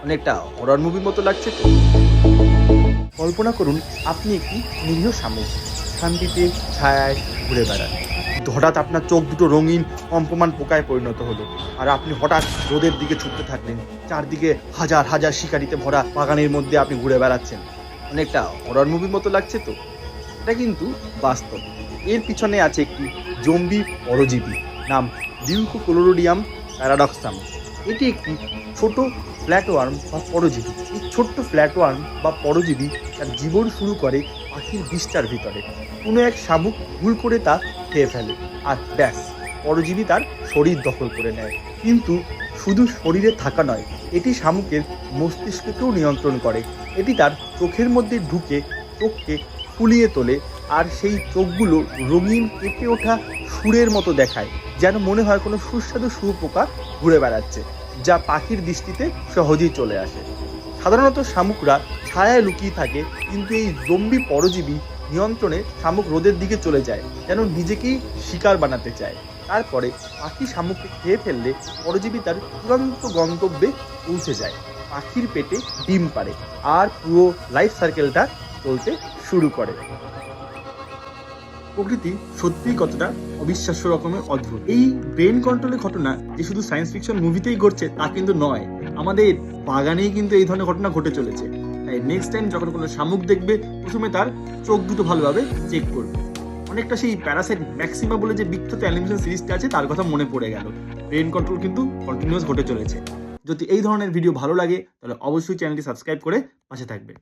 অনেকটা হরর মুভির মতো লাগছে তো। কল্পনা করুন আপনি একটি নিরীহ শামুক, শান্তিতে ছায়ায় ঘুরে বেড়ান। কিন্তু হঠাৎ আপনার চোখ দুটো রঙিন কম্পমান পোকায় পরিণত হলো, আর আপনি হঠাৎ রোদের দিকে ছুটতে থাকলেন। চারদিকে হাজার হাজার শিকারিতে ভরা বাগানের মধ্যে আপনি ঘুরে বেড়াচ্ছেন। অনেকটা হরর মুভির মতো লাগছে তো। এটা কিন্তু বাস্তব। এর পিছনে আছে একটি জম্বি পরজীবী, নাম লিউকোকলোরোডিয়াম প্যারাডক্সাম। এটি একটি ছোট ফ্ল্যাটওয়ার্ম বা পরজীবী। এই ছোট্ট ফ্ল্যাটওয়ার্ম বা পরজীবী তার জীবন শুরু করে পাখির বিষ্ঠার ভিতরে। কোনো এক শামুক ভুল করে তা খেয়ে ফেলে, আর ব্যাস, পরজীবী তার শরীর দখল করে নেয়। কিন্তু শুধু শরীরে থাকা নয়, এটি শামুকের মস্তিষ্ককেও নিয়ন্ত্রণ করে। এটি তার চোখের মধ্যে ঢুকে চোখকে ফুলিয়ে তোলে, আর সেই চোখগুলো রঙিন কেঁপে ওঠা সুরের মতো দেখায়, যেন মনে হয় কোনো সুস্বাদু শুঁয়োপোকা ঘুরে বেড়াচ্ছে, যা পাখির দৃষ্টিতে সহজেই চলে আসে। সাধারণত শামুকরা ছায়ায় লুকিয়ে থাকে, কিন্তু এই জম্বি পরজীবী নিয়ন্ত্রণে শামুক রোদের দিকে চলে যায়, যেন নিজেকেই শিকার বানাতে চায়। তারপরে পাখি শামুককে খেয়ে ফেললে পরজীবী তার চূড়ান্ত গন্তব্যে পৌঁছে যায়, পাখির পেটে ডিম পাড়ে, আর পুরো লাইফ সার্কেলটা চলতে শুরু করে। প্রকৃতি সত্যিই কতটা অবিশ্বাস্য রকমের অদ্ভুত। এই ব্রেন কন্ট্রোলের ঘটনা যে শুধু সায়েন্স ফিকশন মুভিতেই ঘটছে তা কিন্তু নয়, আমাদের বাগানেই কিন্তু এই ধরনের ঘটনা ঘটে চলেছে। তাই নেক্সট টাইম যখন কোনো শামুক দেখবে, প্রথমে তার চোখ দুটো ভালোভাবে চেক করবে। অনেকটা সেই প্যারাসাইট ম্যাক্সিমা বলে যে বিখ্যাত অ্যানিমেশন সিরিজটা আছে তার কথা মনে পড়ে গেল। ব্রেন কন্ট্রোল কিন্তু কন্টিনিউয়াস ঘটে চলেছে। যদি এই ধরনের ভিডিও ভালো লাগে তাহলে অবশ্যই চ্যানেলটি সাবস্ক্রাইব করে পাশে থাকবে।